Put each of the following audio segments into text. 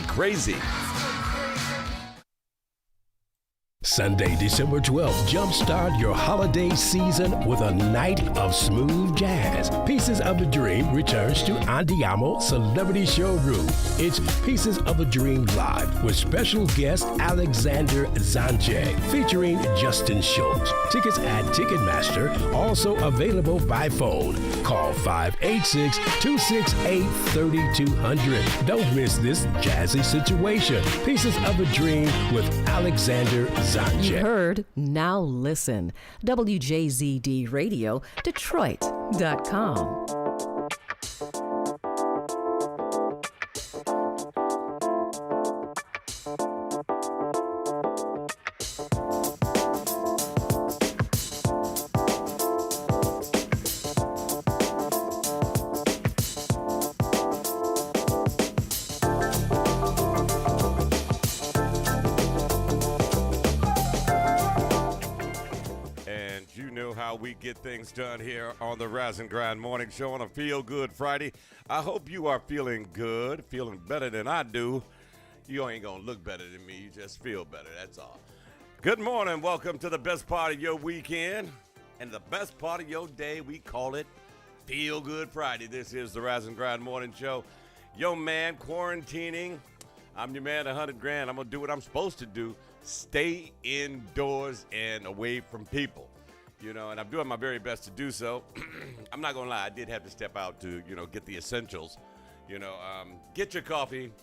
Crazy. Sunday, December 12th, jumpstart your holiday season with a night of smooth jazz. Pieces of a Dream returns to Andiamo Celebrity Showroom. It's Pieces of a Dream Live with special guest Alexander Zanje featuring Justin Schultz. Tickets at Ticketmaster, also available by phone. Call 586-268-3200. Don't miss this jazzy situation. Pieces of a Dream with Alexander Zanje. You heard, now listen. WJZD Radio, Detroit.com. We get things done here on the Rise and Grind Morning Show on a Feel Good Friday. I hope you are feeling good, feeling better than I do. You ain't gonna look better than me, you just feel better, that's all. Good morning, welcome to the best part of your weekend and the best part of your day. We call it Feel Good Friday. This is the Rise and Grind Morning Show. Yo man, quarantining. I'm your man, 100 grand. I'm gonna do what I'm supposed to do. Stay indoors and away from people. You know, and I'm doing my very best to do so. I'm not going to lie, I did have to step out to, get the essentials. Get your coffee,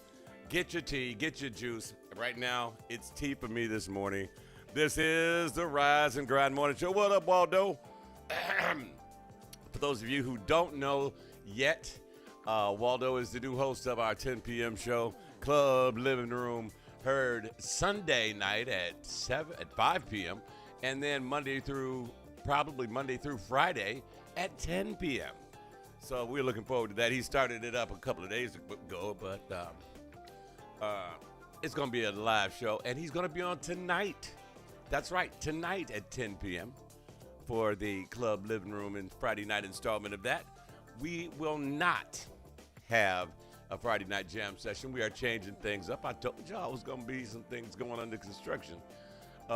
get your tea, get your juice. Right now, it's tea for me this morning. This is the Rise and Grind Morning Show. What up, Waldo? For those of you who don't know yet, Waldo is the new host of our 10 p.m. show, Club Living Room, heard Sunday night at 5 p.m., and then Monday through Friday at 10 p.m. So we're looking forward to that. He started it up a couple of days ago, but it's going to be a live show, and he's going to be on tonight. That's right, tonight at 10 p.m. for the Club Living Room and Friday night installment of that. We will not have a Friday night jam session. We are changing things up. I told y'all there was going to be some things going under construction.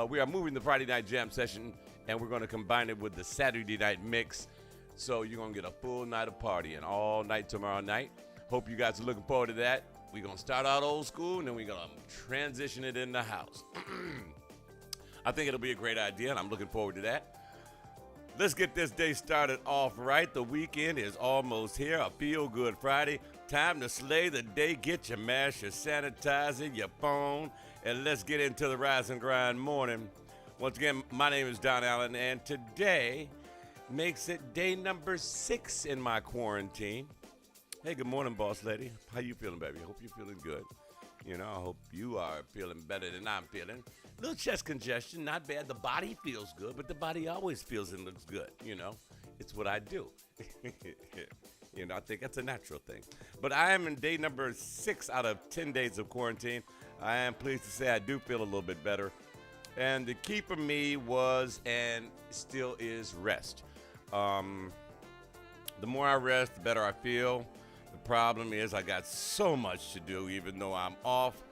We are moving the Friday night jam session, and we're going to combine it with the Saturday night mix. So you're going to get a full night of partying all night tomorrow night. Hope you guys are looking forward to that. We're going to start out old school, and then we're going to transition it in the house. I think it'll be a great idea, and I'm looking forward to that. Let's get this day started off right. The weekend is almost here. A feel-good Friday. Time to slay the day. Get your mask, your sanitizer, your phone, and let's get into the Rise and Grind morning. Once again, my name is Don Allen, and today makes it day number 6 in my quarantine. Hey, good morning, boss lady. How you feeling, baby? Hope you're feeling good. I hope you are feeling better than I'm feeling. A little chest congestion, not bad. The body feels good, but the body always feels and looks good. It's what I do. I think that's a natural thing. But I am in day number 6 out of 10 days of quarantine. I am pleased to say I do feel a little bit better. And the key for me was and still is rest. The more I rest, the better I feel. The problem is I got so much to do. Even though I'm off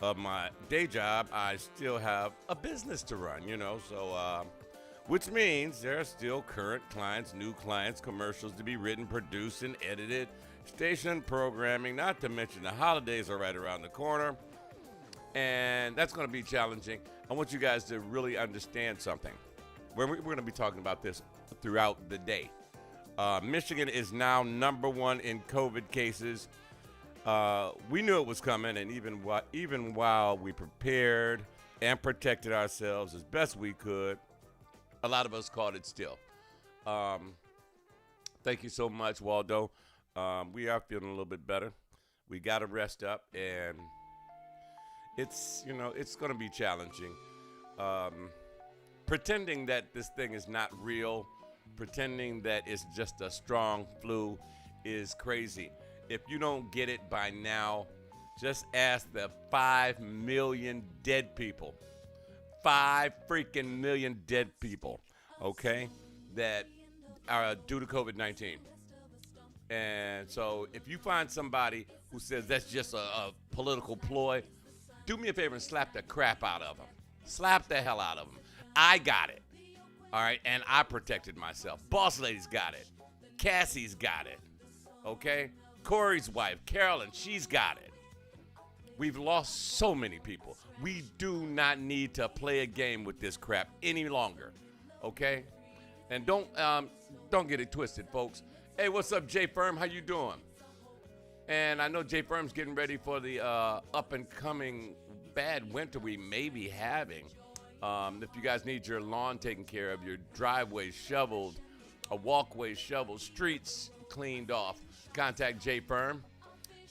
of my day job, I still have a business to run, So, which means there are still current clients, new clients, commercials to be written, produced, and edited, station programming, not to mention the holidays are right around the corner. And that's going to be challenging. I want you guys to really understand something. We're going to be talking about this throughout the day. Michigan is now number 1 in COVID cases. We knew it was coming, and even while we prepared and protected ourselves as best we could, a lot of us caught it still. Thank you so much, Waldo. We are feeling a little bit better. We got to rest up, and it's going to be challenging. Pretending that this thing is not real, pretending that it's just a strong flu is crazy. If you don't get it by now, just ask the 5 million dead people. 5 freaking million dead people, okay, that are due to COVID-19. And so if you find somebody who says that's just a political ploy, do me a favor and slap the crap out of them. Slap the hell out of them. I got it. All right, and I protected myself. Boss Lady's got it. Cassie's got it. Okay? Corey's wife, Carolyn, she's got it. We've lost so many people. We do not need to play a game with this crap any longer. Okay? And don't get it twisted, folks. Hey, what's up, Jay Firm? How you doing? And I know Jay Firm's getting ready for the up-and-coming bad winter we may be having. If you guys need your lawn taken care of, your driveway shoveled, a walkway shoveled, streets cleaned off, contact Jay Firm.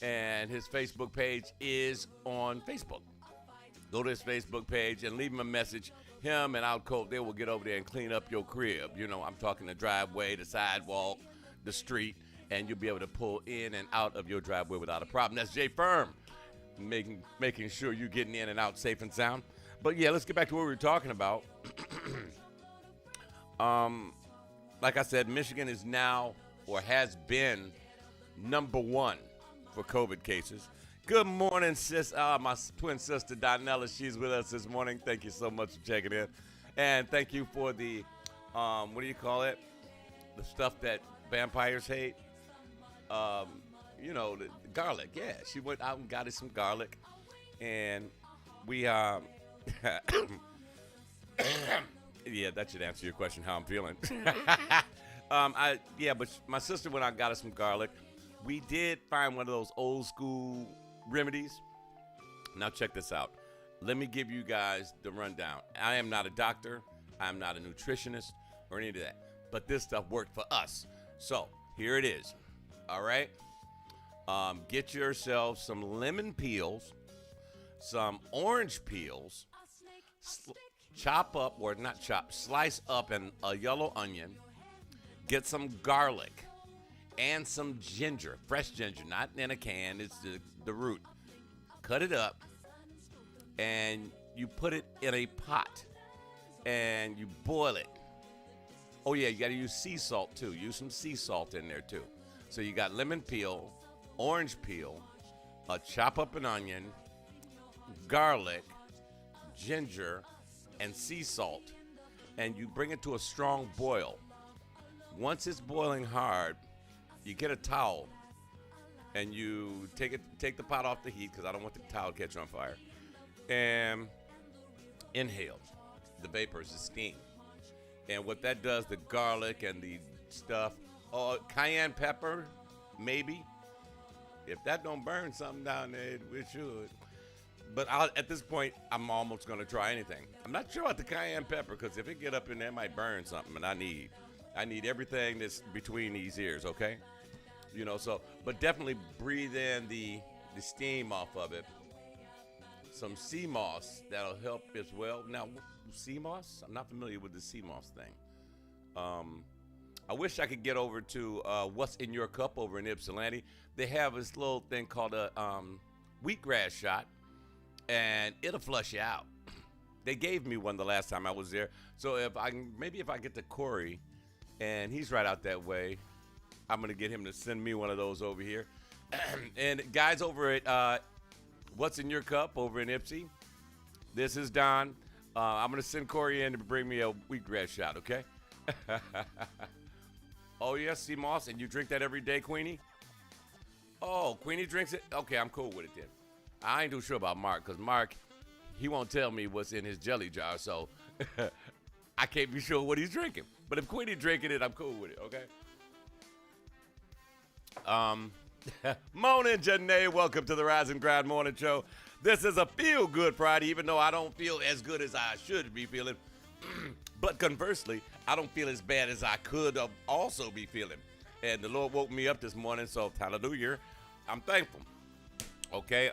And his Facebook page is on Facebook. Go to his Facebook page and leave him a message. Him and Al Colt, they will get over there and clean up your crib. You know, I'm talking the driveway, the sidewalk, the street, and you'll be able to pull in and out of your driveway without a problem. That's Jay Firm, making sure you're getting in and out safe and sound. But yeah, let's get back to what we were talking about. Like I said, Michigan is now, or has been, number one for COVID cases. Good morning, sis. My twin sister, Donella, she's with us this morning. Thank you so much for checking in. And thank you for the, what do you call it? The stuff that vampires hate. You know, the garlic. Yeah, she went out and got us some garlic. And we, yeah, that should answer your question, how I'm feeling. But my sister went out and got us some garlic. We did find one of those old school remedies. Now check this out. Let me give you guys the rundown. I am not a doctor. I'm not a nutritionist or any of that. But this stuff worked for us. So here it is. All right. Get yourself some lemon peels, some orange peels, slice up a yellow onion, get some garlic and some ginger, fresh ginger, not in a can, it's the root. Cut it up and you put it in a pot and you boil it. Oh yeah, you gotta use sea salt too. Use some sea salt in there too. So you got lemon peel, orange peel, chop up an onion, garlic, ginger, and sea salt, and you bring it to a strong boil. Once it's boiling hard, you get a towel, and you take the pot off the heat because I don't want the towel to catch on fire, and inhale the vapors, the steam. And what that does, the garlic and the stuff, cayenne pepper, maybe. If that don't burn something down there, it should. But at this point, I'm almost going to try anything. I'm not sure about the cayenne pepper because if it get up in there, it might burn something, and I need everything that's between these ears, okay? You know, so, but definitely breathe in the steam off of it. Some sea moss, that'll help as well. Now, sea moss? I'm not familiar with the sea moss thing. I wish I could get over to What's in Your Cup over in Ypsilanti. They have this little thing called a wheatgrass shot, and it'll flush you out. They gave me one the last time I was there. So if I get to Corey, and he's right out that way, I'm going to get him to send me one of those over here. And guys over at What's in Your Cup over in Ipsy, this is Don. I'm going to send Corey in to bring me a wheatgrass shot, okay? Oh, yes, sea moss, and you drink that every day, Queenie? Oh, Queenie drinks it? Okay, I'm cool with it then. I ain't too sure about Mark, because Mark, he won't tell me what's in his jelly jar, so I can't be sure what he's drinking. But if Queenie drinking it, I'm cool with it, okay? Morning, Janae. Welcome to the Rise and Grind Morning Show. This is a feel-good Friday, even though I don't feel as good as I should be feeling. But conversely, I don't feel as bad as I could also be feeling. And the Lord woke me up this morning, so hallelujah, I'm thankful. Okay,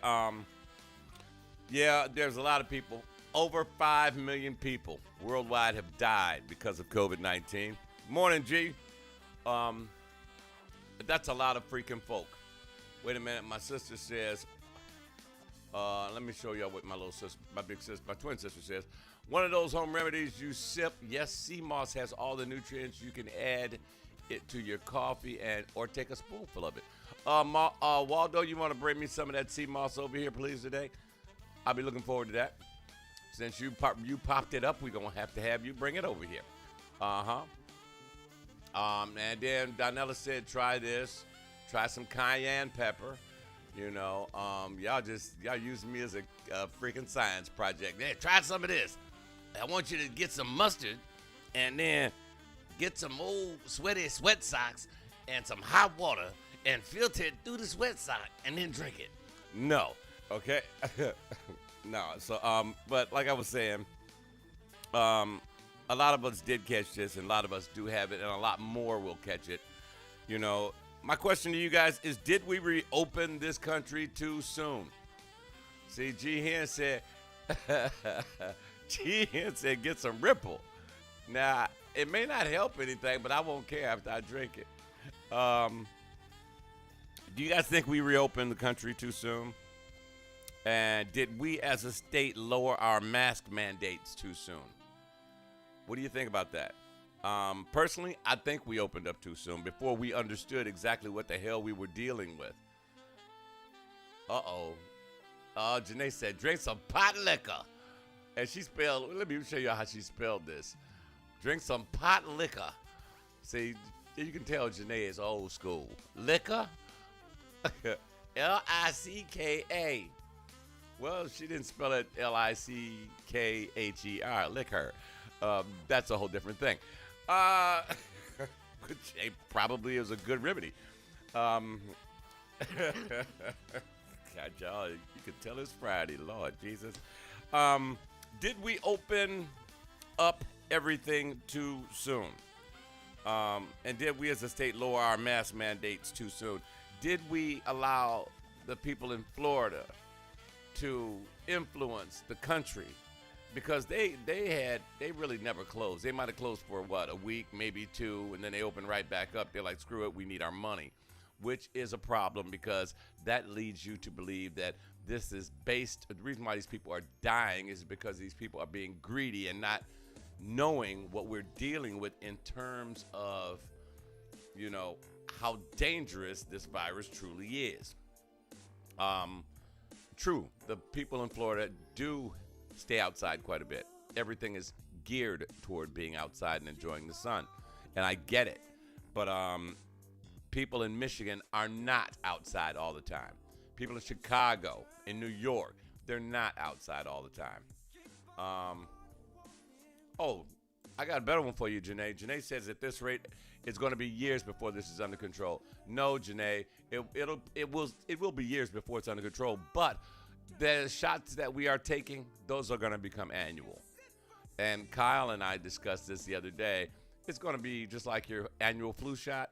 yeah, there's a lot of people. Over 5 million people worldwide have died because of COVID-19. Morning, G. That's a lot of freaking folk. Wait a minute, my sister says, let me show y'all what my little sister, my twin sister says. One of those home remedies you sip. Yes, sea moss has all the nutrients. You can add it to your coffee or take a spoonful of it. Waldo, you want to bring me some of that sea moss over here, please, today? I'll be looking forward to that. Since you popped it up, we're going to have you bring it over here. And then Donella said, try this. Try some cayenne pepper. You know, y'all using me as a freaking science project. Hey, try some of this. I want you to get some mustard and then get some old sweaty sweat socks and some hot water and filter it through the sweat sock and then drink it. No. Okay? No. So, but like I was saying, a lot of us did catch this, and a lot of us do have it, and a lot more will catch it. You know, my question to you guys is, did we reopen this country too soon? See, G. Hen said, get some Ripple. Now, it may not help anything, but I won't care after I drink it. Do you guys think we reopened the country too soon? And did we as a state lower our mask mandates too soon? What do you think about that? Personally, I think we opened up too soon before we understood exactly what the hell we were dealing with. Janae said, drink some pot liquor. And she spelled, let me show you how she spelled this. Drink some pot liquor. See, you can tell Janae is old school. Liquor? L-I-C-K-A. Well, she didn't spell it L-I-C-K-H-E-R. Liquor. That's a whole different thing. Which probably is a good remedy. God, y'all, you can tell it's Friday, Lord Jesus. Did we open up everything too soon? And did we as a state lower our mask mandates too soon? Did we allow the people in Florida to influence the country? Because they really never closed. They might have closed for a week, maybe two, and then they open right back up. They're like, screw it, we need our money, which is a problem because that leads you to believe that this is based. The reason why these people are dying is because these people are being greedy and not knowing what we're dealing with in terms of, you know, how dangerous this virus truly is. True, the people in Florida do stay outside quite a bit. Everything is geared toward being outside and enjoying the sun, and I get it. But people in Michigan are not outside all the time. People in Chicago, in New York, they're not outside all the time. I got a better one for you, Janae. Janae says at this rate, it's going to be years before this is under control. No, Janae, it will be years before it's under control. But the shots that we are taking, those are going to become annual. And Kyle and I discussed this the other day. It's going to be just like your annual flu shot.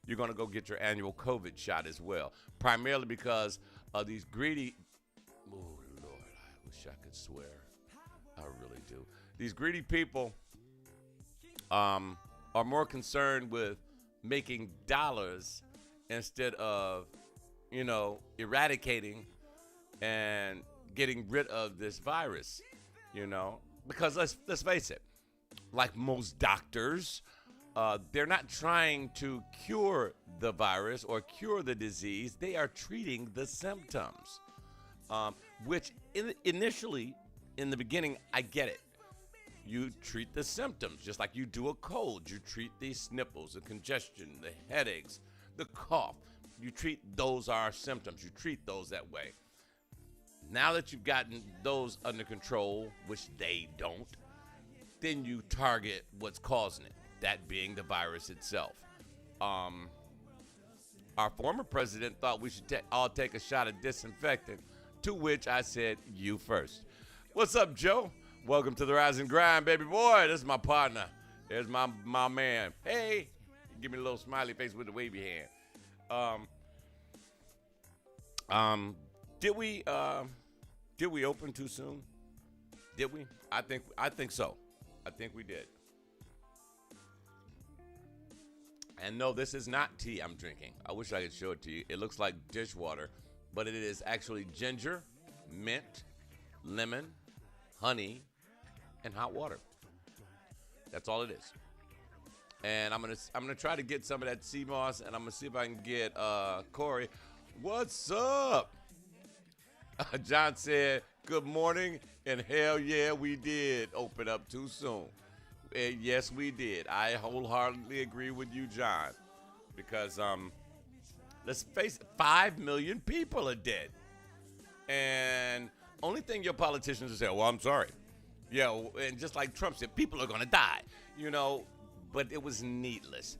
You're going to go get your annual COVID shot as well. Primarily because of these greedy. Oh, Lord, I wish I could swear. I really do. These greedy people are more concerned with making dollars instead of, you know, eradicating and getting rid of this virus, you know, because let's face it, like most doctors, they're not trying to cure the virus or cure the disease. They are treating the symptoms, which initially, in the beginning, I get it. You treat the symptoms just like you do a cold. You treat the sniffles, the congestion, the headaches, the cough. You treat those are symptoms. You treat those that way. Now that you've gotten those under control, which they don't, then you target what's causing it, that being the virus itself. Our former president thought we should all take a shot of disinfectant, to which I said, you first. What's up, Joe? Welcome to the Rise and Grind, baby boy. This is my partner. There's my man. Hey, give me a little smiley face with the wavy hand. Did we open too soon? Did we? I think so. I think we did. And no, this is not tea I'm drinking. I wish I could show it to you. It looks like dishwater, but it is actually ginger, mint, lemon, honey, and hot water. That's all it is. And I'm gonna try to get some of that sea moss, and I'm gonna see if I can get Corey. What's up? John said, good morning, and hell yeah, we did open up too soon. Yes, we did. I wholeheartedly agree with you, John, because let's face it, 5 million people are dead. And only thing your politicians will say, well, I'm sorry. Yeah, and just like Trump said, people are going to die, but it was needless.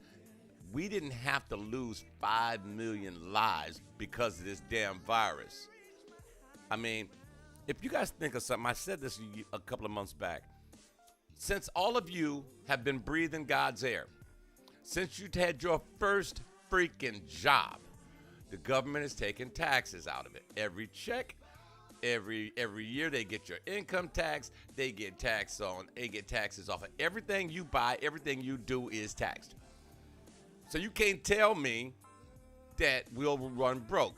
We didn't have to lose 5 million lives because of this damn virus. I mean, if you guys think of something, I said this a couple of months back. Since all of you have been breathing God's air, since you had your first freaking job, the government is taking taxes out of it. Every check, every year they get your income tax, they get taxes off of everything you buy, everything you do is taxed. So you can't tell me that we'll run broke.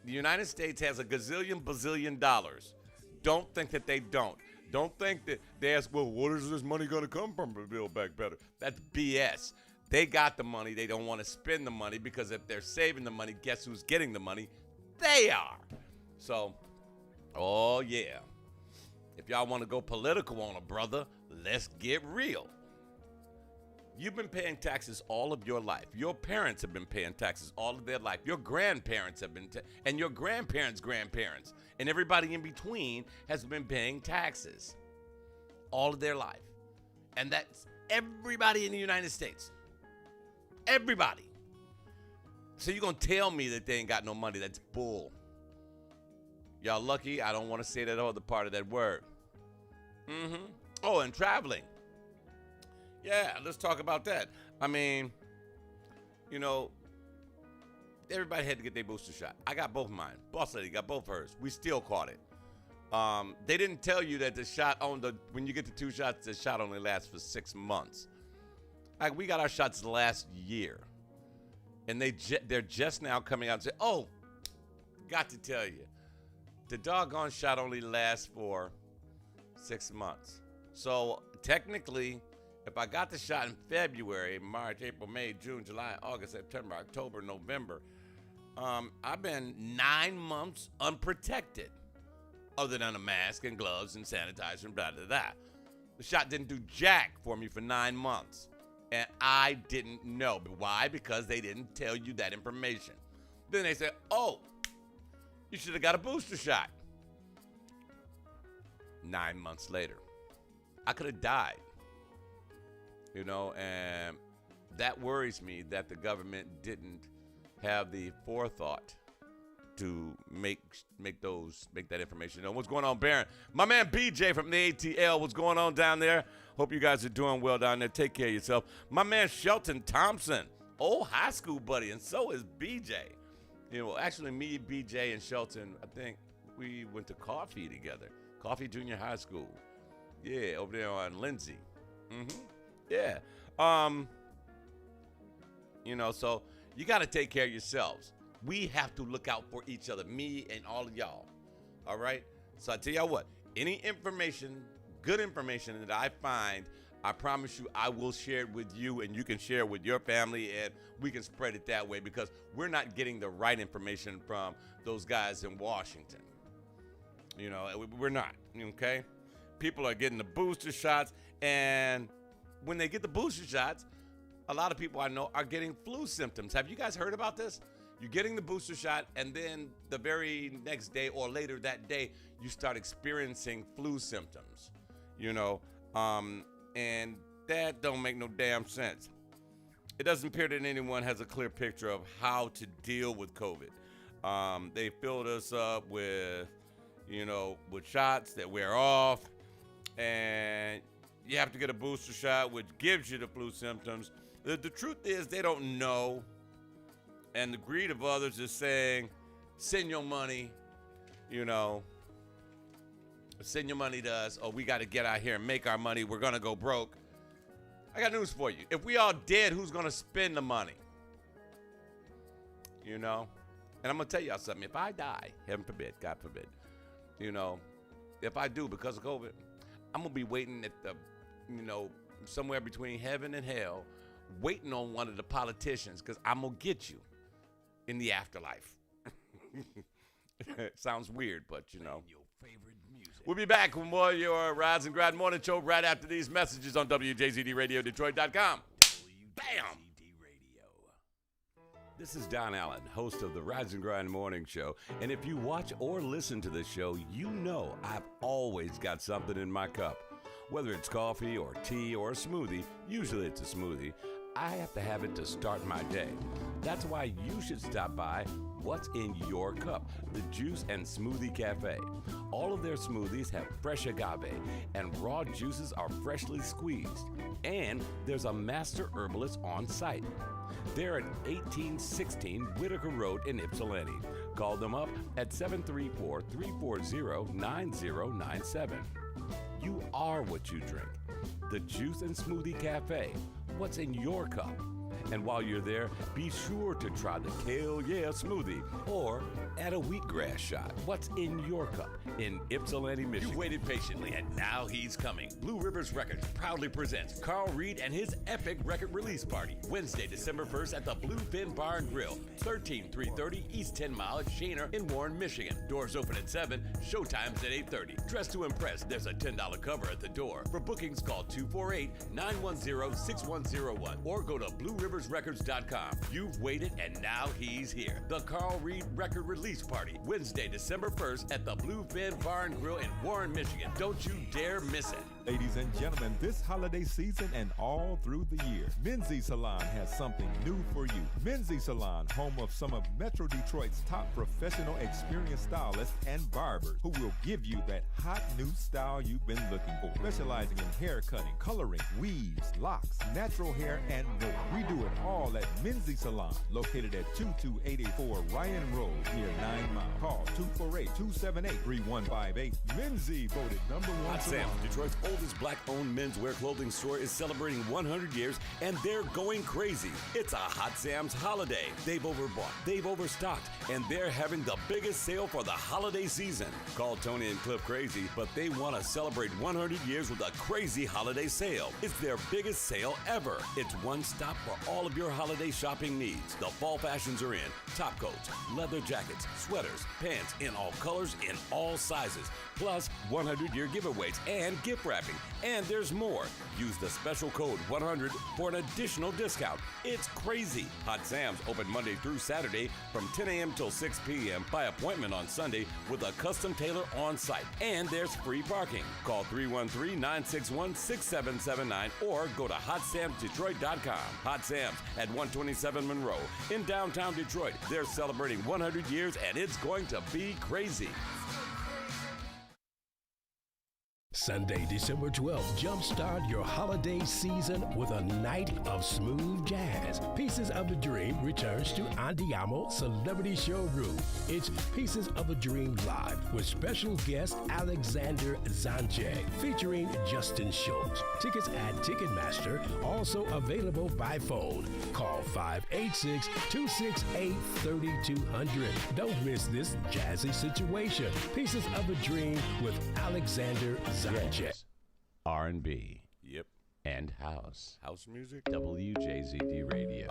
The United States has a bazillion dollars. Don't think that they don't. Don't think that they ask, well, what is this money going to come from to build back better? That's BS. They got the money. They don't want to spend the money because if they're saving the money, guess who's getting the money? They are. So, oh, yeah. If y'all want to go political on a brother, let's get real. You've been paying taxes all of your life. Your parents have been paying taxes all of their life. Your grandparents have been, and your grandparents' grandparents, and everybody in between has been paying taxes all of their life. And that's everybody in the United States. Everybody. So you're going to tell me that they ain't got no money. That's bull. Y'all lucky I don't want to say that other part of that word. Oh, and traveling. Yeah, let's talk about that. I mean, everybody had to get their booster shot. I got both of mine. Boss lady got both hers. We still caught it. They didn't tell you that the shot when you get the 2 shots, the shot only lasts for 6 months. Like, we got our shots last year. And they're just now coming out and say, oh, got to tell you, the doggone shot only lasts for 6 months. So technically, if I got the shot in February, March, April, May, June, July, August, September, October, November, I've been 9 months unprotected, other than a mask and gloves and sanitizer and blah, blah, blah. The shot didn't do jack for me for 9 months, and I didn't know. But why? Because they didn't tell you that information. Then they said, oh, you should have got a booster shot. 9 months later, I could have died. And that worries me that the government didn't have the forethought to make that information known. What's going on, Baron? My man BJ from the ATL, what's going on down there? Hope you guys are doing well down there. Take care of yourself. My man Shelton Thompson, old high school buddy, and so is BJ. Actually me, BJ, and Shelton, I think we went to Coffee together. Coffee Junior High School. Yeah, over there on Lindsay. Yeah. So you got to take care of yourselves. We have to look out for each other, me and all of y'all. All right? So I tell y'all what, any information, good information that I find, I promise you I will share it with you, and you can share it with your family, and we can spread it that way, because we're not getting the right information from those guys in Washington. We're not, okay? People are getting the booster shots, and when they get the booster shots, a lot of people I know are getting flu symptoms. Have you guys heard about this? You're getting the booster shot, and then the very next day or later that day, you start experiencing flu symptoms, and that don't make no damn sense. It doesn't appear that anyone has a clear picture of how to deal with COVID. They filled us up with shots that wear off, and you have to get a booster shot, which gives you the flu symptoms. The truth is they don't know, and the greed of others is saying, send your money, send your money to us, or we got to get out here and make our money. We're going to go broke. I got news for you. If we all dead, who's going to spend the money? And I'm going to tell y'all something. If I die, heaven forbid, God forbid, if I do because of COVID, I'm going to be waiting at the, somewhere between heaven and hell, waiting on one of the politicians because I'm going to get you in the afterlife. It sounds weird, but you know. We'll be back with more of your Rise and Grind Morning Show right after these messages on WJZDRadioDetroit.com. Bam! This is Don Allen, host of the Rise and Grind Morning Show. And if you watch or listen to this show, you know I've always got something in my cup. Whether it's coffee or tea or a smoothie, usually it's a smoothie, I have to have it to start my day. That's why you should stop by What's in Your Cup, the Juice and Smoothie Cafe. All of their smoothies have fresh agave, and raw juices are freshly squeezed. And there's a master herbalist on site. They're at 1816 Whitaker Road in Ypsilanti. Call them up at 734-340-9097. You are what you drink. The Juice and Smoothie Cafe. What's in your cup? And while you're there, be sure to try the Kale Yeah smoothie or add a wheatgrass shot. What's in your cup in Ypsilanti, Michigan? You waited patiently, and now he's coming. Blue Rivers Records proudly presents Carl Reed and his epic record release party. Wednesday, December 1st at the Bluefin Bar and Grill, 13330 East 10 Mile at Shaner in Warren, Michigan. Doors open at 7, showtimes at 8:30. Dress to impress, there's a $10 cover at the door. For bookings, call 248-910-6101 or go to BlueRiversRecords.com. You've waited, and now he's here. The Carl Reed Record Release Party, Wednesday, December 1st at the Bluefin Bar and Grill in Warren, Michigan. Don't you dare miss it. Ladies and gentlemen, this holiday season and all through the year, Menzie Salon has something new for you. Menzie Salon, home of some of Metro Detroit's top professional experienced stylists and barbers who will give you that hot new style you've been looking for. Specializing in hair cutting, coloring, weaves, locks, natural hair, and more. We do it all at Menzie Salon, located at 22884 Ryan Road near 9 Mile. Call 248-278-3158. Menzie voted #1 Hot salon. Sam's, Detroit's oldest black-owned menswear clothing store, is celebrating 100 years, and they're going crazy. It's a Hot Sam's holiday. They've overbought, they've overstocked, and they're having the biggest sale for the holiday season. Call Tony and Cliff crazy, but they want to celebrate 100 years with a crazy holiday sale. It's their biggest sale ever. It's one stop for all of your holiday shopping needs. The fall fashions are in. Top coats, leather jackets, sweaters, pants in all colors, in all sizes. Plus 100-year giveaways and gift wrapping. And there's more. Use the special code 100 for an additional discount. It's crazy. Hot Sam's open Monday through Saturday from 10 a.m. till 6 p.m. by appointment on Sunday with a custom tailor on site. And there's free parking. Call 313-961-6779 or go to HotSamsDetroit.com. Hot Sam's at 127 Monroe in downtown Detroit. They're celebrating 100 years, and it's going to be crazy. Sunday, December 12th, jumpstart your holiday season with a night of smooth jazz. Pieces of a Dream returns to Andiamo Celebrity Showroom. It's Pieces of a Dream Live with special guest Alexander Zanche featuring Justin Schultz. Tickets at Ticketmaster, also available by phone. Call 586-268-3200. Don't miss this jazzy situation. Pieces of a Dream with Alexander Zanche. Yes. R&B. Yep. And house. House music. WJZD Radio.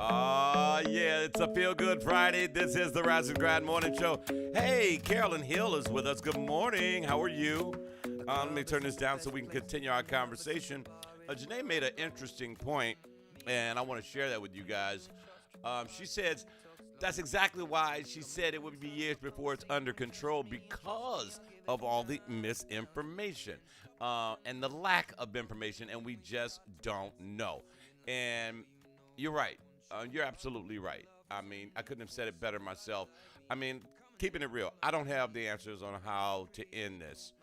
Yeah, it's a Feel Good Friday. This is the Rise and Grind Morning Show. Hey, Carolyn Hill is with us. Good morning. How are you? Let me turn this down so we can continue our conversation. Janae made an interesting point, and I want to share that with you guys. She says that's exactly why she said it would be years before it's under control, because of all the misinformation and the lack of information, and we just don't know. And you're right. You're absolutely right. I mean, I couldn't have said it better myself. I mean, keeping it real, I don't have the answers on how to end this,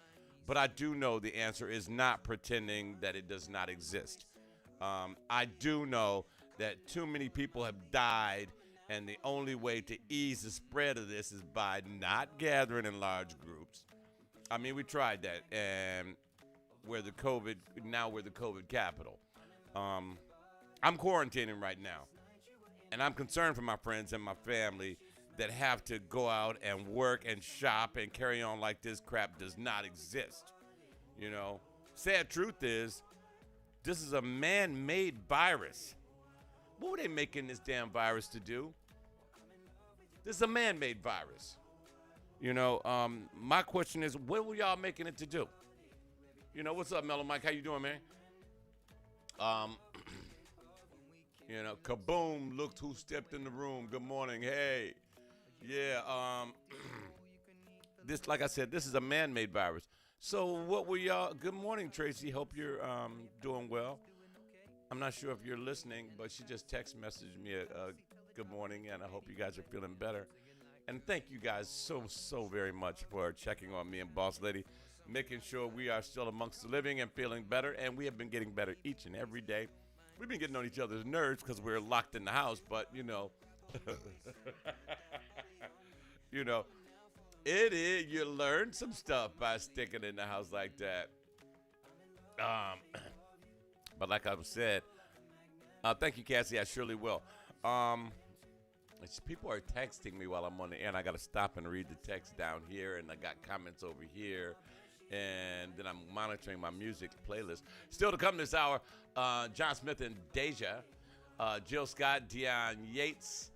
but I do know the answer is not pretending that it does not exist. I do know that too many people have died, and the only way to ease the spread of this is by not gathering in large groups. I mean, we tried that, and we're the COVID capital. I'm quarantining right now, and I'm concerned for my friends and my family that have to go out and work and shop and carry on like this crap does not exist. You know, sad truth is, this is a man-made virus What were they making this damn virus to do? This is a man-made virus. You know, my question is, what were y'all making it to do? You know, what's up, Mellow Mike? How you doing, man? You know, kaboom, looked who stepped in the room. Good morning. Hey. Yeah, this, like I said, this is a man-made virus. So what were y'all, good morning, Tracy. Hope you're doing well. I'm not sure if you're listening, but she just text messaged me a good morning, and I hope you guys are feeling better. And thank you guys so very much for checking on me and Boss Lady, making sure we are still amongst the living and feeling better, and we have been getting better each and every day. We've been getting on each other's nerves because we're locked in the house, but, you know, you know, it is, you learn some stuff by sticking in the house like that. But like I said, thank you, Cassie. I surely will. People are texting me while I'm on the air, and I got to stop and read the text down here, and I got comments over here, and then I'm monitoring my music playlist. Still to come this hour, John Smith and Deja, Jill Scott, Deion Yates,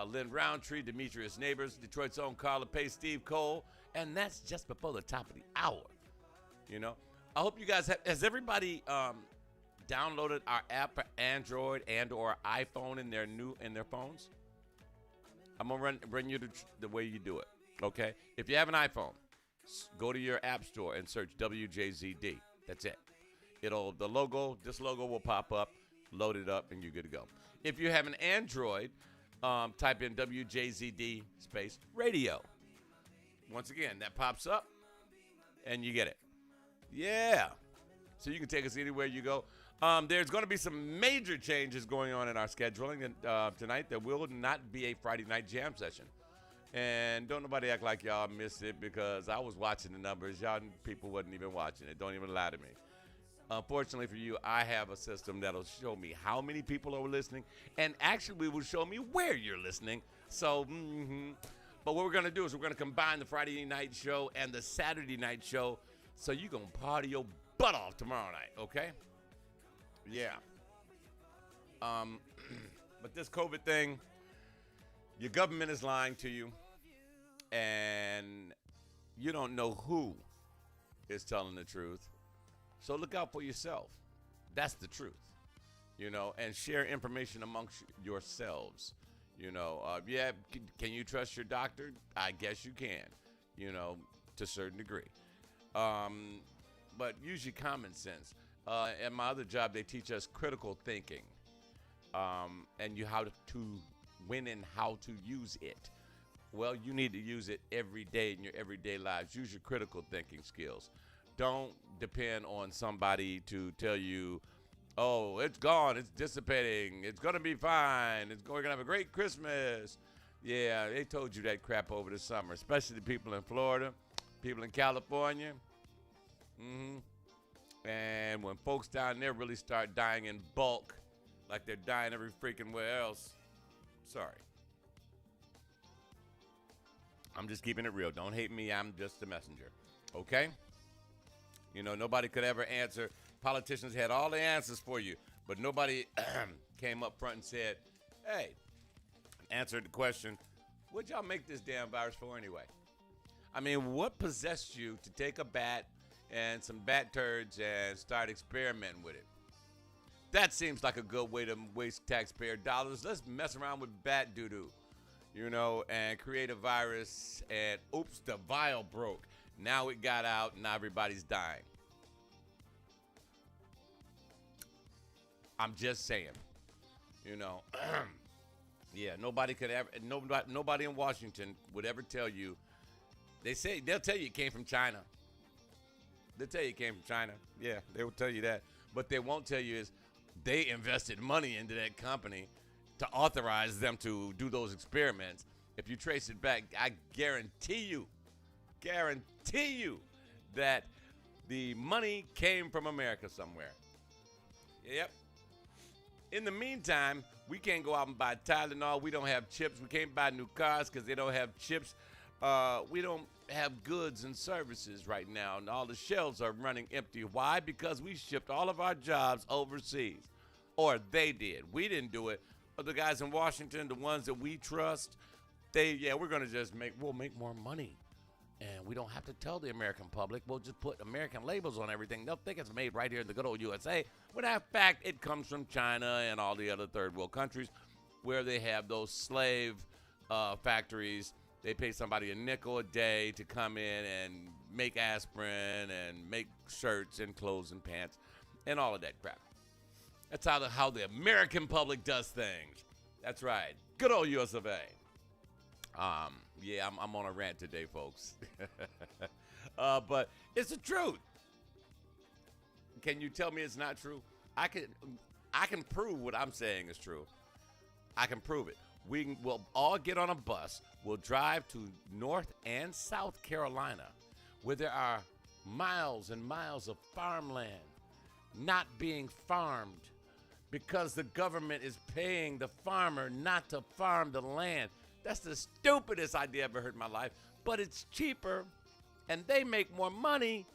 Lynn Roundtree, Demetrius Neighbors, Detroit's own Carla Pace, Steve Cole, and that's just before the top of the hour. You know, I hope you guys has everybody downloaded our app for Android and or iPhone in their phones? I'm gonna run you the way you do it. Okay, if you have an iPhone, go to your app store and search WJZD. That's it. This logo will pop up, load it up, and you're good to go. If you have an Android, type in WJZD space radio. Once again, that pops up, and you get it. Yeah. So you can take us anywhere you go. There's going to be some major changes going on in our scheduling tonight. There will not be a Friday night jam session. And don't nobody act like y'all missed it because I was watching the numbers. Y'all people wasn't even watching it. Don't even lie to me. Unfortunately for you, I have a system that'll show me how many people are listening and actually will show me where you're listening. So, But what we're going to do is we're going to combine the Friday night show and the Saturday night show so you're going to party your butt off tomorrow night, okay? Yeah. But this COVID thing, your government is lying to you, and you don't know who is telling the truth. So look out for yourself. That's the truth, you know, and share information amongst yourselves. You know, can you trust your doctor? I guess you can, you know, to a certain degree. But use your common sense. At my other job, they teach us critical thinking, and how to when and how to use it. Well, you need to use it every day in your everyday lives. Use your critical thinking skills. Don't depend on somebody to tell you, oh, it's gone, it's dissipating, it's going to be fine, we're going to have a great Christmas. Yeah, they told you that crap over the summer, especially the people in Florida, people in California. And when folks down there really start dying in bulk, like they're dying every freaking where else, sorry. I'm just keeping it real. Don't hate me. I'm just a messenger. Okay? You know, nobody could ever answer. Politicians had all the answers for you, but nobody came up front and said, hey, answered the question, what'd y'all make this damn virus for anyway? I mean, what possessed you to take a bat and some bat turds and start experimenting with it? That seems like a good way to waste taxpayer dollars. Let's mess around with bat doo-doo, you know, and create a virus, and oops, the vial broke. Now it got out, and now everybody's dying. I'm just saying, you know, yeah, nobody in Washington would ever tell you. They'll tell you it came from China. They'll tell you it came from China. Yeah, they will tell you that. But they won't tell you is they invested money into that company to authorize them to do those experiments. If you trace it back, I guarantee you that the money came from America somewhere. Yep. In the meantime, we can't go out and buy Tylenol. We don't have chips. We can't buy new cars because they don't have chips. We don't have goods and services right now, and all the shelves are running empty. Why? Because we shipped all of our jobs overseas, or they did. We didn't do it, of the guys in Washington, the ones that we trust, we're going to we'll make more money. And we don't have to tell the American public. We'll just put American labels on everything. They'll think it's made right here in the good old USA. When in fact, it comes from China and all the other third world countries where they have those slave factories. They pay somebody a nickel a day to come in and make aspirin and make shirts and clothes and pants and all of that crap. That's how the American public does things. That's right. Good old US of A. I'm on a rant today, folks. But it's the truth. Can you tell me it's not true? I can prove what I'm saying is true. I can prove it. We'll all get on a bus. We'll drive to North and South Carolina, where there are miles and miles of farmland not being farmed because the government is paying the farmer not to farm the land. That's the stupidest idea I've ever heard in my life, but it's cheaper, and they make more money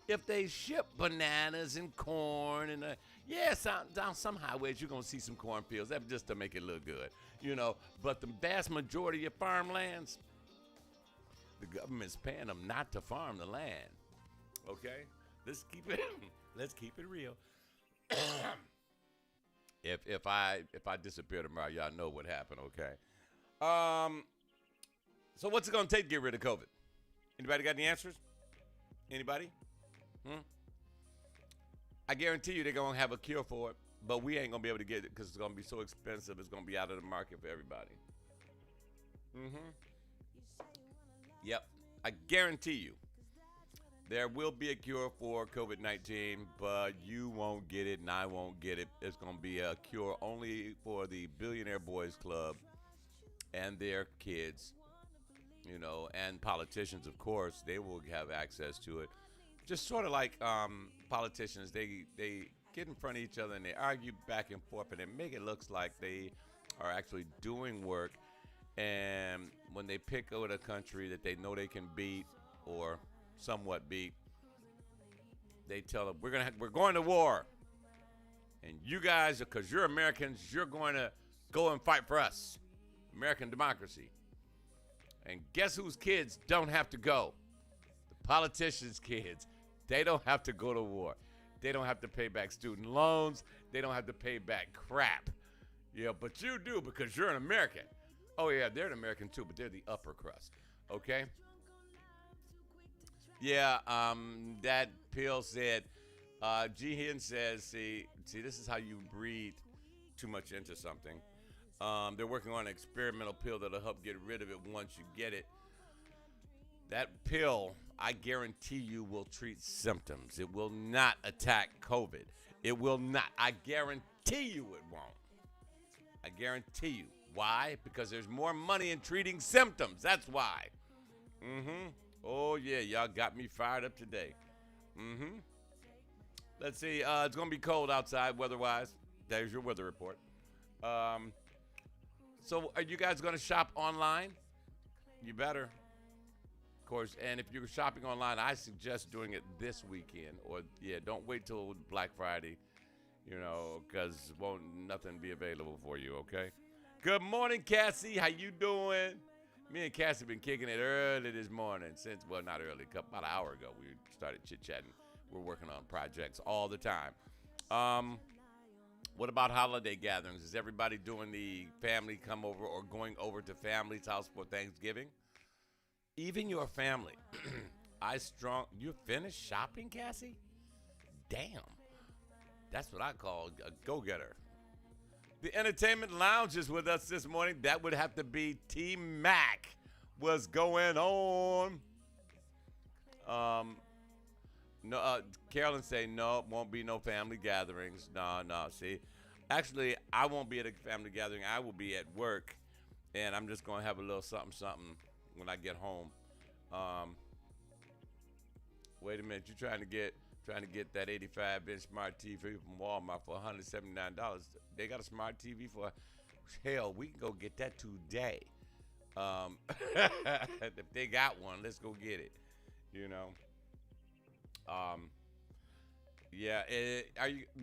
if they ship bananas and corn. And down some highways you're going to see some cornfields. That's just to make it look good, But the vast majority of farmlands, the government's paying them not to farm the land. Okay? Let's keep it real. If I disappear tomorrow, y'all know what happened, okay? So what's it going to take to get rid of COVID? Anybody got any answers? Anybody? I guarantee you they're going to have a cure for it, but we ain't going to be able to get it because it's going to be so expensive. It's going to be out of the market for everybody. Yep. I guarantee you there will be a cure for COVID-19, but you won't get it and I won't get it. It's going to be a cure only for the Billionaire Boys Club and their kids, and politicians, of course. They will have access to it. Just sort of like politicians, they get in front of each other and they argue back and forth, and they make it look like they are actually doing work. And when they pick out a country that they know they can beat or somewhat beat, they tell them, we're going to war, and you guys, because you're Americans, you're going to go and fight for us. American democracy. And guess whose kids don't have to go? The politicians' kids. They don't have to go to war. They don't have to pay back student loans. They don't have to pay back crap. Yeah, but you do because you're an American. Oh, yeah, they're an American too, but they're the upper crust. Okay? Yeah, that pill said, G. Hen says, see, this is how you breed too much into something. They're working on an experimental pill that'll help get rid of it once you get it. That pill, I guarantee you, will treat symptoms. It will not attack COVID. It will not. I guarantee you it won't. I guarantee you. Why? Because there's more money in treating symptoms. That's why. Oh, yeah, y'all got me fired up today. Let's see. It's going to be cold outside weather-wise. There's your weather report. So are you guys going to shop online? You better. Of course, and if you're shopping online, I suggest doing it this weekend. Or, don't wait till Black Friday, because won't nothing be available for you, okay? Good morning, Cassie. How you doing? Me and Cassie been kicking it early this morning. Not early, about an hour ago. We started chit-chatting. We're working on projects all the time. What about holiday gatherings? Is everybody doing the family come over or going over to family's house for Thanksgiving? Even your family. You finished shopping, Cassie? Damn. That's what I call a go-getter. The Entertainment Lounge is with us this morning. That would have to be T-Mac. What's going on? Carolyn say no, won't be no family gatherings. No. See, actually, I won't be at a family gathering. I will be at work, and I'm just gonna have a little something when I get home. Wait a minute, you're trying to get that 85-inch smart TV from Walmart for $179. They got a smart TV for, hell, we can go get that today. If they got one, let's go get it.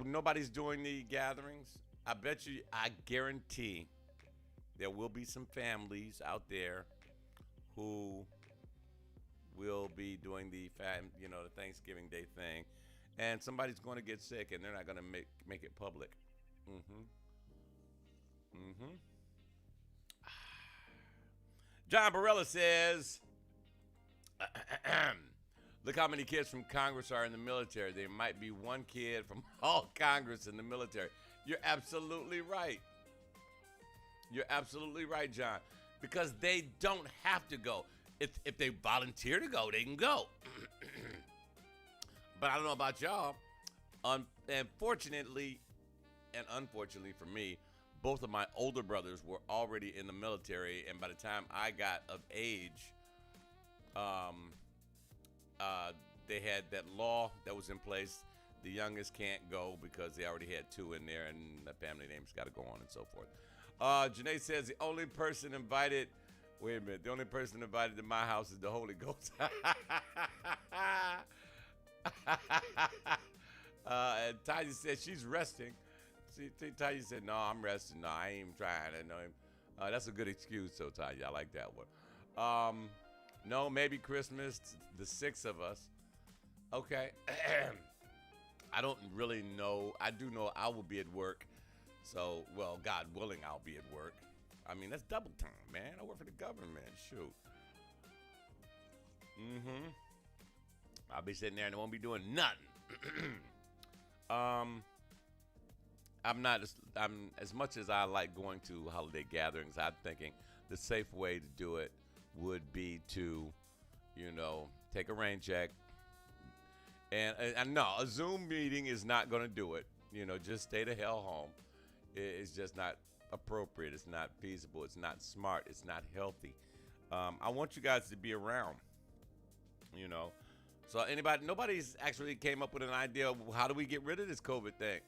Nobody's doing the gatherings. I bet you, I guarantee there will be some families out there who will be doing the the Thanksgiving Day thing, and somebody's going to get sick, and they're not going to make it public. Mm-hmm. Mm-hmm. John Barella says, look how many kids from Congress are in the military. There might be one kid from all Congress in the military. You're absolutely right. You're absolutely right, John. Because they don't have to go. If they volunteer to go, they can go. But I don't know about y'all. Unfortunately for me, both of my older brothers were already in the military, and by the time I got of age, they had that law that was in place. The youngest can't go because they already had two in there, and the family name's got to go on and so forth. Janae says the only person invited. Wait a minute. The only person invited to my house is the Holy Ghost. And Tanya said she's resting. Tanya said, no, I'm resting. No, I ain't even trying. I know him. That's a good excuse, though, Tanya. I like that one. No, maybe Christmas, the 6 of us. Okay. I don't really know. I do know I will be at work. So, well, God willing, I'll be at work. I mean, that's double time, man. I work for the government. Shoot. Mm-hmm. I'll be sitting there and I won't be doing nothing. I'm as much as I like going to holiday gatherings, I'm thinking the safe way to do it would be to, take a rain check. And no, a Zoom meeting is not going to do it. Just stay the hell home. It's just not appropriate. It's not feasible. It's not smart. It's not healthy. I want you guys to be around, So nobody's actually came up with an idea of how do we get rid of this COVID thing?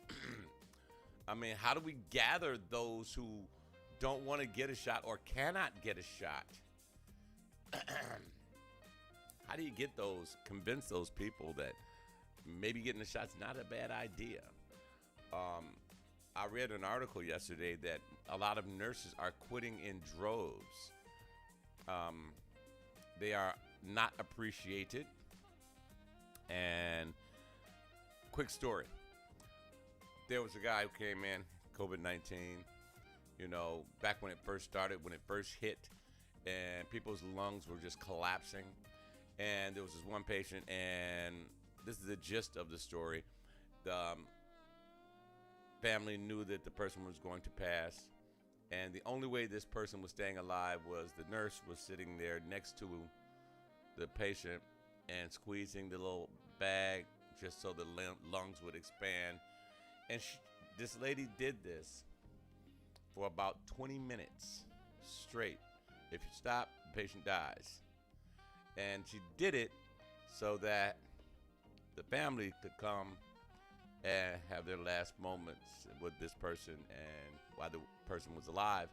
I mean, how do we gather those who don't want to get a shot or cannot get a shot? How do you convince those people that maybe getting a shot's not a bad idea? I read an article yesterday that a lot of nurses are quitting in droves. They are not appreciated. And quick story. There was a guy who came in, COVID-19, back when it first started, when it first hit, and people's lungs were just collapsing. And there was this one patient, and this is the gist of the story. The family knew that the person was going to pass, and the only way this person was staying alive was the nurse was sitting there next to the patient and squeezing the little bag just so the lungs would expand. And this lady did this for about 20 minutes straight. If you stop, the patient dies. And she did it so that the family could come and have their last moments with this person and while the person was alive.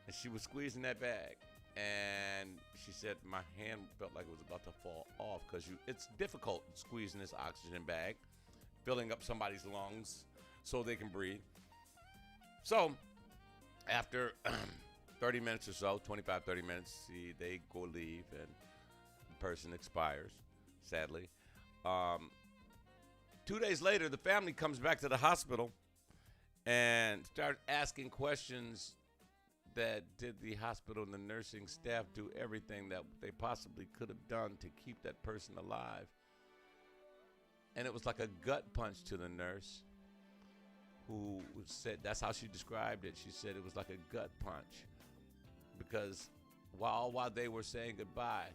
And she was squeezing that bag. And she said, my hand felt like it was about to fall off because it's difficult squeezing this oxygen bag, filling up somebody's lungs so they can breathe. So after 30 minutes or so, 25, 30 minutes, they go leave and the person expires, sadly. 2 days later, the family comes back to the hospital and start asking questions that did the hospital and the nursing staff do everything that they possibly could have done to keep that person alive. And it was like a gut punch to the nurse who said, that's how she described it. She said it was like a gut punch because while they were saying goodbye,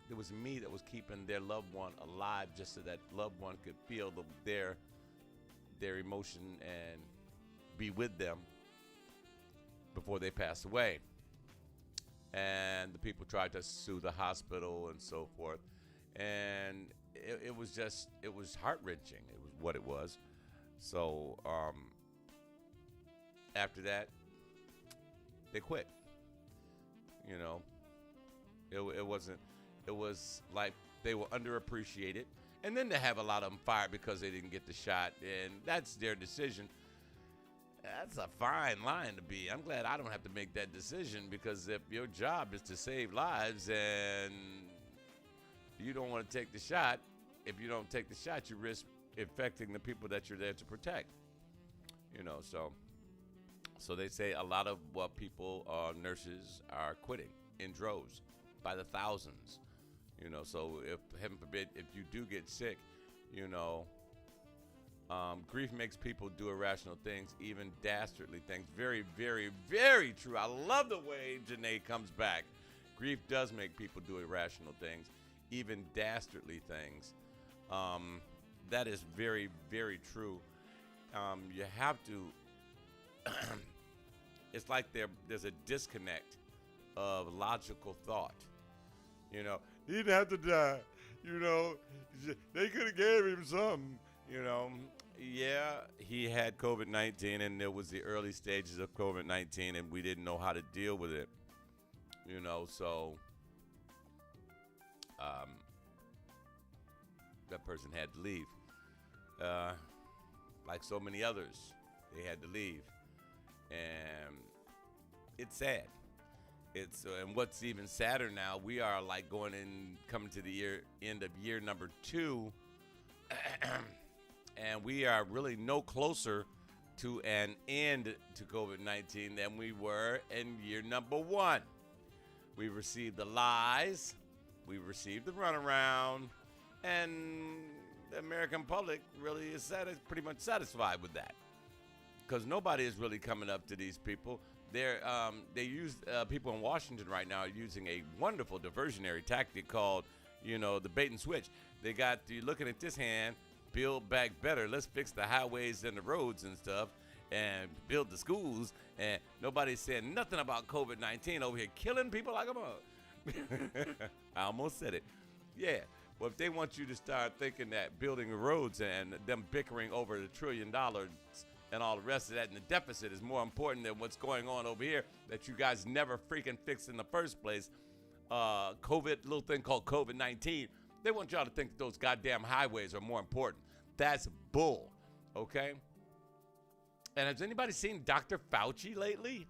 it was me that was keeping their loved one alive just so that loved one could feel their emotion and be with them before they passed away. And the people tried to sue the hospital and so forth. And it was heart-wrenching. It was what it was. So after that, they quit. It was like they were underappreciated. And then to have a lot of them fired because they didn't get the shot, and that's their decision. That's a fine line to be. I'm glad I don't have to make that decision, because if your job is to save lives and you don't want to take the shot, if you don't take the shot, you risk infecting the people that you're there to protect. So they say a lot of people, nurses, are quitting in droves by the thousands. So if, heaven forbid, if you do get sick, grief makes people do irrational things, even dastardly things. Very, very, very true. I love the way Janae comes back. Grief does make people do irrational things, even dastardly things. That is very, very true. You have to, it's like there's a disconnect of logical thought. He didn't have to die. They could have gave him something. Yeah, he had COVID-19, and it was the early stages of COVID-19, and we didn't know how to deal with it. So that person had to leave. Like so many others, they had to leave. And it's sad. And what's even sadder now, we are like coming to the end of year number 2. And we are really no closer to an end to COVID-19 than we were in year number 1. We received the lies, we received the runaround, and the American public really is pretty much satisfied with that, because nobody is really coming up to these people. They use people in Washington right now are using a wonderful diversionary tactic called, the bait and switch. They got you looking at this hand. Build back better. Let's fix the highways and the roads and stuff, and build the schools. And nobody's saying nothing about COVID-19 over here killing people like a mug. I almost said it. Yeah. Well, if they want you to start thinking that building roads and them bickering over the $1 trillion and all the rest of that, and the deficit is more important than what's going on over here that you guys never freaking fixed in the first place. Little thing called COVID-19. They want y'all to think that those goddamn highways are more important. That's bull, okay? And has anybody seen Dr. Fauci lately?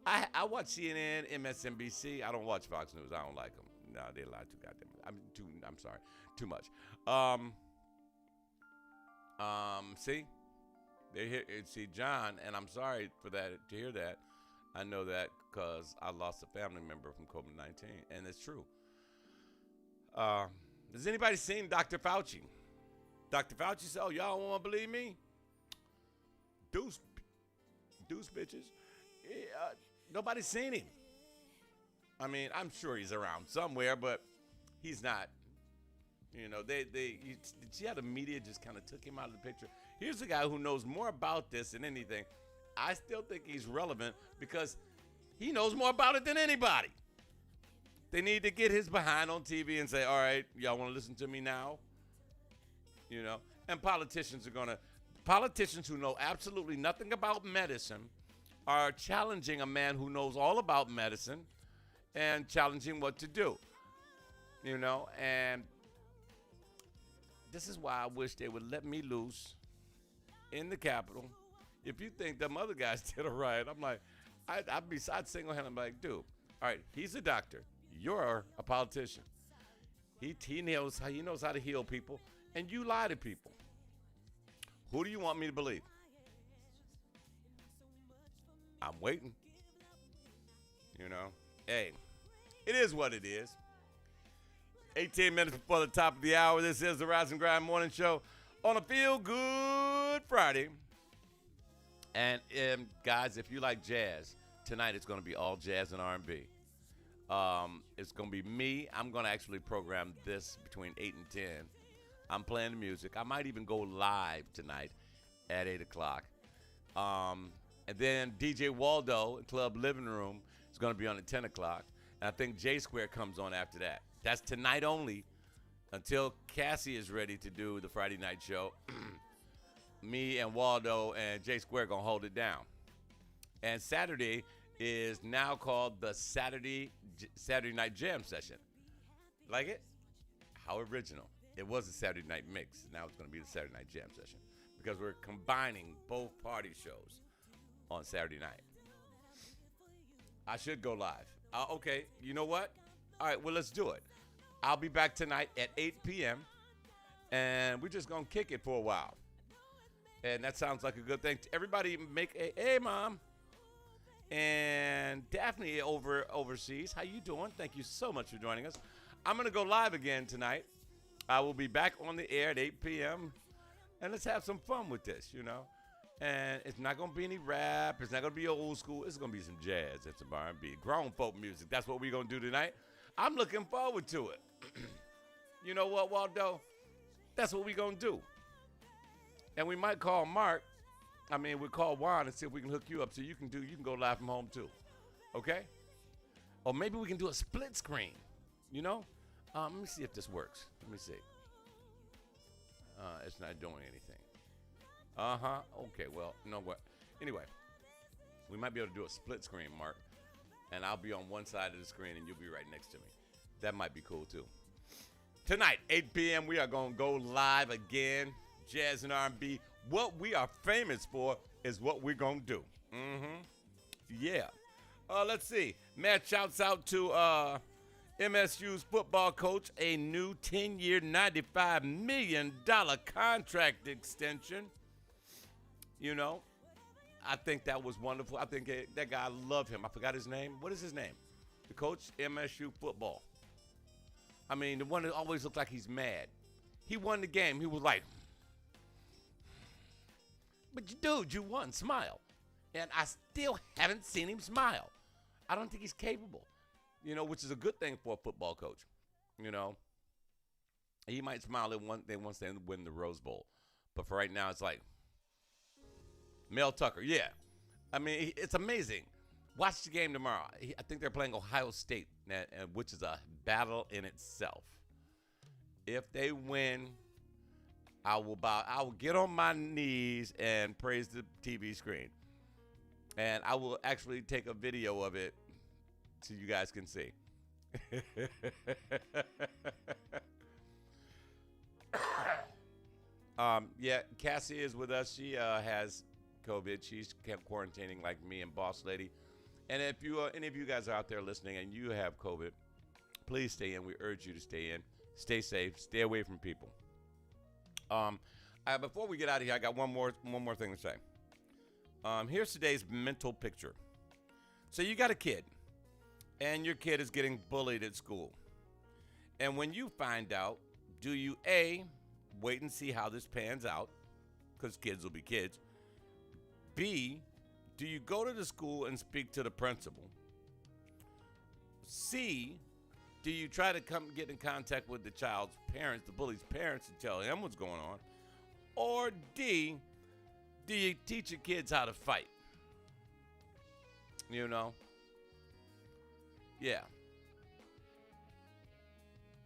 I watch CNN, MSNBC. I don't watch Fox News. I don't like them. No, they lie too goddamn. I'm sorry, too much. See, they hear. See, John, and I'm sorry for that to hear that. I know that because I lost a family member from COVID-19, and it's true. Has anybody seen Dr. Fauci? Dr. Fauci said, "Oh, y'all don't want to believe me? Deuce bitches." Nobody's seen him. I mean, I'm sure he's around somewhere, but he's not. You see how the media just kind of took him out of the picture. Here's a guy who knows more about this than anything. I still think he's relevant because he knows more about it than anybody. They need to get his behind on TV and say, all right, y'all want to listen to me now? And politicians who know absolutely nothing about medicine are challenging a man who knows all about medicine and challenging what to do. And this is why I wish they would let me loose in the Capitol. If you think them other guys did all right, I'm like, I'd single-handedly be like, dude, all right, he's a doctor. You're a politician. He knows how to heal people, and you lie to people. Who do you want me to believe? I'm waiting. Hey, it is what it is. 18 minutes before the top of the hour, this is the Rise and Grind Morning Show on a Feel Good Friday. And guys, if you like jazz, tonight it's going to be all jazz and R&B. It's going to be me. I'm going to actually program this between 8 and 10. I'm playing the music. I might even go live tonight at 8 o'clock. And then DJ Waldo, Club Living Room, is going to be on at 10 o'clock. And I think J Square comes on after that. That's tonight only until Cassie is ready to do the Friday night show. Me and Waldo and J Square going to hold it down. And Saturday is now called the Saturday Night Jam Session. Like it? How original. It was a Saturday night mix. Now it's going to be the Saturday Night Jam Session because we're combining both party shows on Saturday night. I should go live. Okay, you know what? All right, well, let's do it. I'll be back tonight at 8 p.m., and we're just going to kick it for a while. And that sounds like a good thing. Everybody make a, hey, Mom. And Daphne overseas, how you doing? Thank you so much for joining us. I'm going to go live again tonight. I will be back on the air at 8 p.m., and let's have some fun with this, you know. And it's not going to be any rap. It's not going to be old school. It's going to be some jazz and some R&B, grown folk music. That's what we're going to do tonight. I'm looking forward to it. You know what, Waldo? That's what we're going to do. And we might call Mark. We'll call Juan and see if we can hook you up so you can go live from home too. Okay? Or maybe we can do a split screen, you know? Let me see if this works. Let me see. It's not doing anything. Okay, well, you know what? Anyway, we might be able to do a split screen, Mark. And I'll be on one side of the screen and you'll be right next to me. That might be cool too. Tonight, 8 p.m., we are going to go live again. Jazz and R&B. What we are famous for is what we're going to do. Yeah. Let's see. Matt shouts out to MSU's football coach, a new 10-year, $95 million contract extension. You know, I think that was wonderful. I think that guy, I love him. I forgot his name. What is his name? The coach, MSU football. The one that always looks like he's mad. He won the game. He was like, but dude, you won. Smile. And I still haven't seen him smile. I don't think he's capable, you know, which is a good thing for a football coach. You know, he might smile at once they win the Rose Bowl. But for right now, it's like, Mel Tucker, yeah. It's amazing. Watch the game tomorrow. I think they're playing Ohio State, which is a battle in itself. If they win, I will get on my knees and praise the TV screen. And I will actually take a video of it so you guys can see. Yeah, Cassie is with us. She has COVID. She's kept quarantining like me and Boss Lady. And if any of you guys are out there listening and you have COVID, please stay in. We urge you to stay in. Stay safe. Stay away from people. Before we get out of here, I got one more thing to say. Here's today's mental picture. So you got a kid, and your kid is getting bullied at school. And when you find out, do you A, wait and see how this pans out, because kids will be kids. B, do you go to the school and speak to the principal? C, do you try to get in contact with the child's parents, the bully's parents, and tell them what's going on? Or D, do you teach your kids how to fight? You know? Yeah.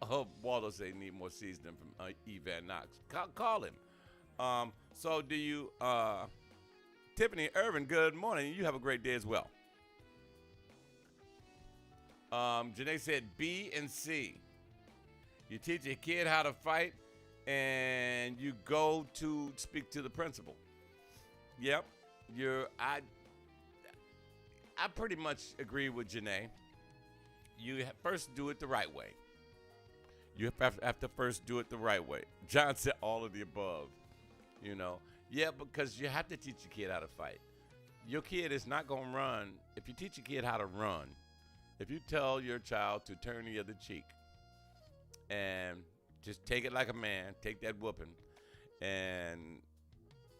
Oh, Waldo say need more seasoning from Evan Knox. Call him. So do you, Tiffany Irvin, good morning. You have a great day as well. Janae said B and C. You teach your kid how to fight, and you go to speak to the principal. Yep. I pretty much agree with Janae. You first do it the right way. You have to first do it the right way. John said all of the above, you know. Yeah, because you have to teach your kid how to fight. Your kid is not going to run. If you teach your kid how to run, if you tell your child to turn the other cheek and just take it like a man, take that whooping, and,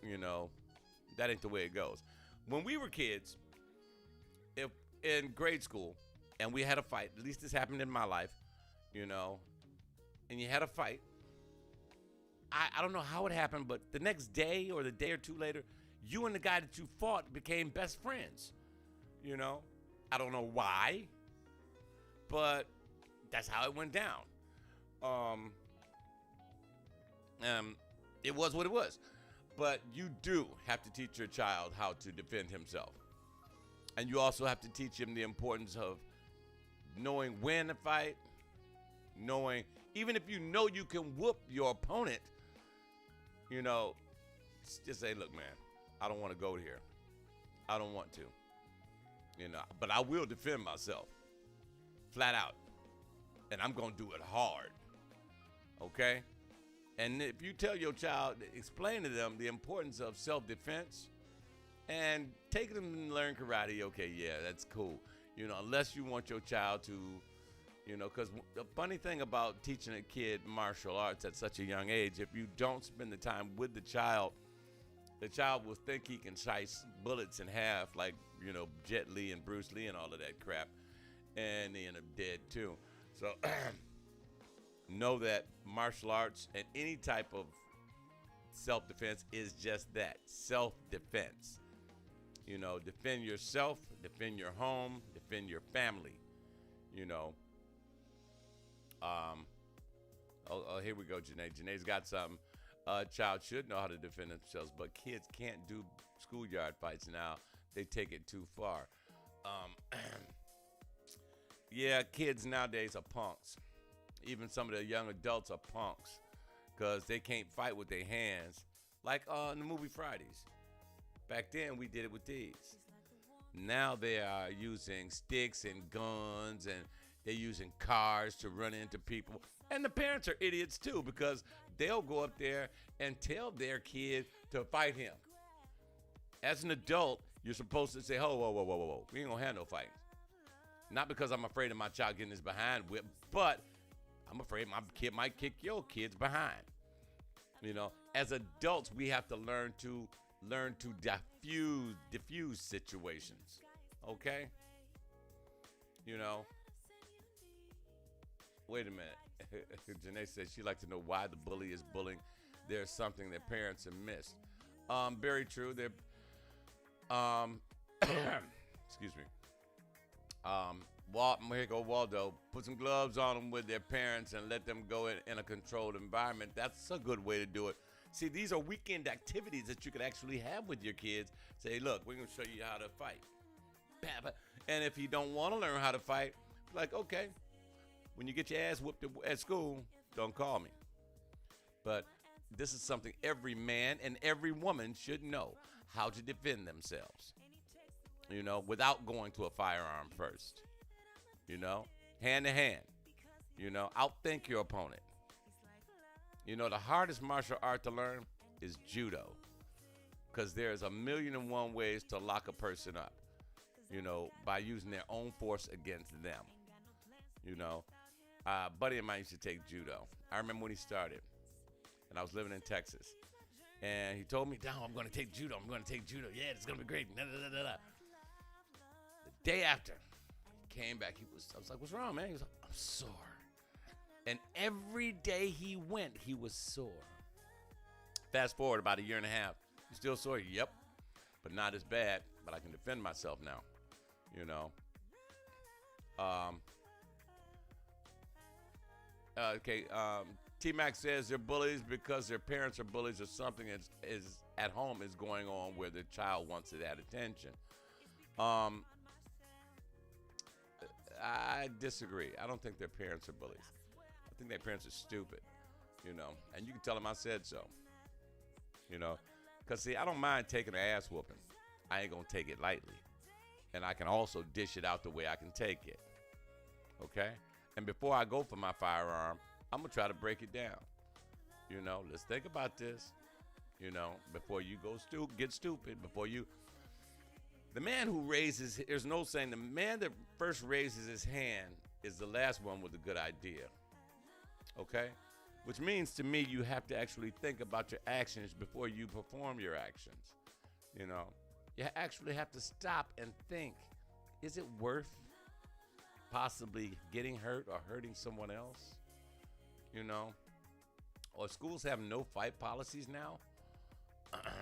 you know, that ain't the way it goes. When we were kids, if in grade school, and we had a fight, at least this happened in my life, you know, and you had a fight, I don't know how it happened, but the next day or the day or two later, you and the guy that you fought became best friends, you know. I don't know why, but that's how it went down. It was what it was. But you do have to teach your child how to defend himself. And you also have to teach him the importance of knowing when to fight, knowing, even if you know you can whoop your opponent, you know, just say, look, man, I don't want to go here. I don't want to. But I will defend myself. Flat out. And I'm going to do it hard. Okay? And if you tell your child, explain to them the importance of self-defense and take them and learn karate, okay, yeah, that's cool. Unless you want your child to, because the funny thing about teaching a kid martial arts at such a young age, if you don't spend the time with the child will think he can slice bullets in half like, Jet Li and Bruce Lee and all of that crap, and they end up dead too. So know that martial arts and any type of self-defense is just that, self-defense. Defend yourself, defend your home, defend your family. Here we go, Janae. Janae's got something. A child should know how to defend themselves, but kids can't do schoolyard fights now. They take it too far. Yeah, kids nowadays are punks. Even some of the young adults are punks because they can't fight with their hands. Like in the movie Fridays. Back then, we did it with these. Now they are using sticks and guns, and they're using cars to run into people. And the parents are idiots, too, because they'll go up there and tell their kid to fight him. As an adult, you're supposed to say, whoa, whoa, whoa, whoa, whoa. We ain't going to have no fighting. Not because I'm afraid of my child getting his behind whipped, but I'm afraid my kid might kick your kid's behind. As adults, we have to learn to diffuse situations. Okay? Wait a minute. Janae says she'd like to know why the bully is bullying. There's something that parents have missed. Very true. They're excuse me. Here go Waldo. Put some gloves on them with their parents and let them go in a controlled environment. That's a good way to do it. See, these are weekend activities that you could actually have with your kids. Say, look, we're going to show you how to fight. And if you don't want to learn how to fight, like, okay, when you get your ass whooped at school, don't call me. But this is something every man and every woman should know, how to defend themselves, without going to a firearm first, hand to hand, outthink your opponent. The hardest martial art to learn is judo, because there's 1,000,001 ways to lock a person up, by using their own force against them. A buddy of mine used to take judo. I remember when he started, and I was living in Texas, and he told me, "Down, I'm going to take judo. I'm going to take judo. Yeah, it's going to be great." Da, da, da, da. The day after, he came back. I was like, "What's wrong, man?" He was like, "I'm sore." And every day he went, he was sore. Fast forward about a year and a half. You still sore? Yep. But not as bad. But I can defend myself now. Okay. T-Mac says they're bullies because their parents are bullies, or something is at home is going on where the child wants that attention. I disagree. I don't think their parents are bullies. I think their parents are stupid, and you can tell them I said so, because see, I don't mind taking an ass whooping. I ain't gonna take it lightly, and I can also dish it out the way I can take it. Okay, and before I go for my firearm, I'm gonna try to break it down. Let's think about this. Before you get stupid. The man who raises, there's no saying, the man that first raises his hand is the last one with a good idea. Okay? Which means to me, you have to actually think about your actions before you perform your actions. You actually have to stop and think, is it worth possibly getting hurt or hurting someone else? Or schools have no fight policies now.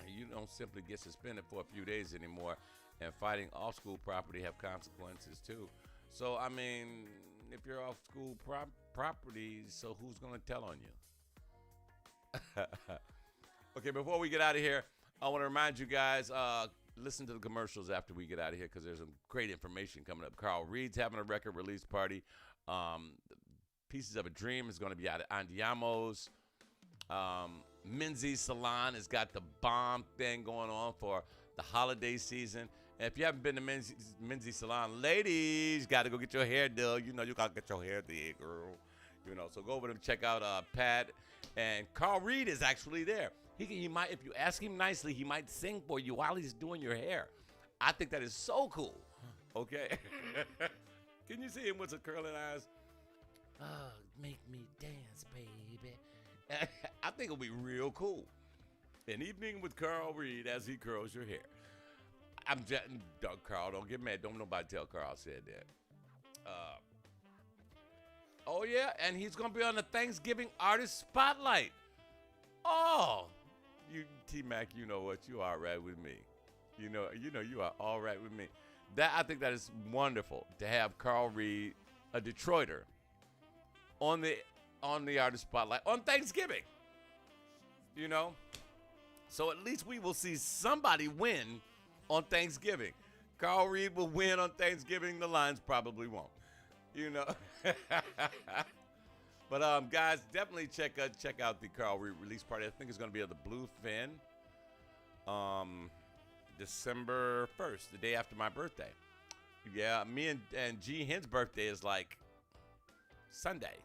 You don't simply get suspended for a few days anymore, and fighting off school property have consequences too. So, I mean, if you're off school property, so who's going to tell on you? Okay, before we get out of here, I want to remind you guys, listen to the commercials after we get out of here, because there's some great information coming up. Carl Reed's having a record release party. Pieces of a Dream is going to be out at Andiamo's. Menzies Salon has got the bomb thing going on for the holiday season. And if you haven't been to Menzies Salon, ladies, got to go get your hair done. You know, you got to get your hair done, girl. You know, so go over and check out Pat. And Carl Reed is actually there. He might, if you ask him nicely, he might sing for you while he's doing your hair. I think that is so cool. Okay? Can you see him with some curling eyes? Oh, make me dance, baby. I think it'll be real cool. An evening with Carl Reed as he curls your hair. I'm just, Carl, don't get mad. Don't nobody tell Carl I said that. Oh, yeah, and he's going to be on the Thanksgiving Artist Spotlight. Oh, you T-Mac, you know what? You all right with me. You know you are all right with me. I think that is wonderful to have Carl Reed, a Detroiter, on the Artist Spotlight on Thanksgiving. You know? So at least we will see somebody win on Thanksgiving. Carl Reed will win on Thanksgiving. The Lions probably won't. You know? But guys, definitely check out the Carl Reed release party. I think it's going to be at the Bluefin, December 1st, the day after my birthday. Yeah, me and G Hen's birthday is like Sunday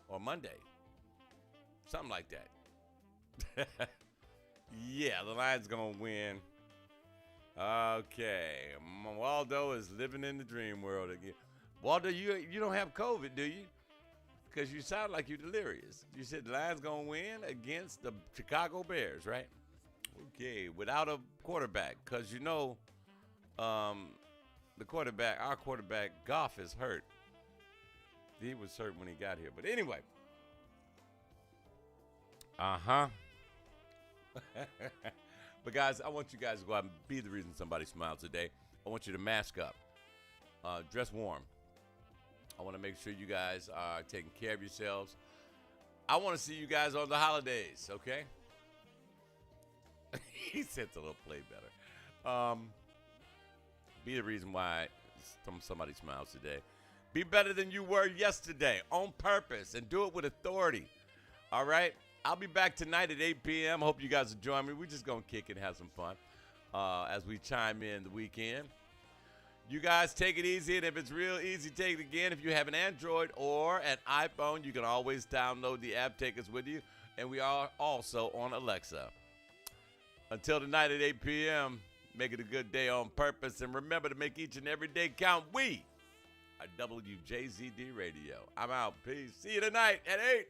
or Monday, something like that. Yeah, the Lions gonna win. Okay, Waldo is living in the dream world again. Waldo, you don't have COVID, do you? Because you sound like you're delirious. You said the Lions gonna win against the Chicago Bears, right? Okay, without a quarterback, because you know, our quarterback Goff is hurt. He was hurt when he got here, but anyway. But guys, I want you guys to go out and be the reason somebody smiles today. I want you to mask up, dress warm. I want to make sure you guys are taking care of yourselves. I want to see you guys on the holidays, okay? He said it's a little play better. Be the reason why somebody smiles today. Be better than you were yesterday on purpose and do it with authority. All right? I'll be back tonight at 8 p.m. Hope you guys will join me. We're just going to kick it and have some fun as we chime in the weekend. You guys take it easy, and if it's real easy, take it again. If you have an Android or an iPhone, you can always download the app, take us with you, and we are also on Alexa. Until tonight at 8 p.m., make it a good day on purpose, and remember to make each and every day count. We are WJZD Radio. I'm out. Peace. See you tonight at 8.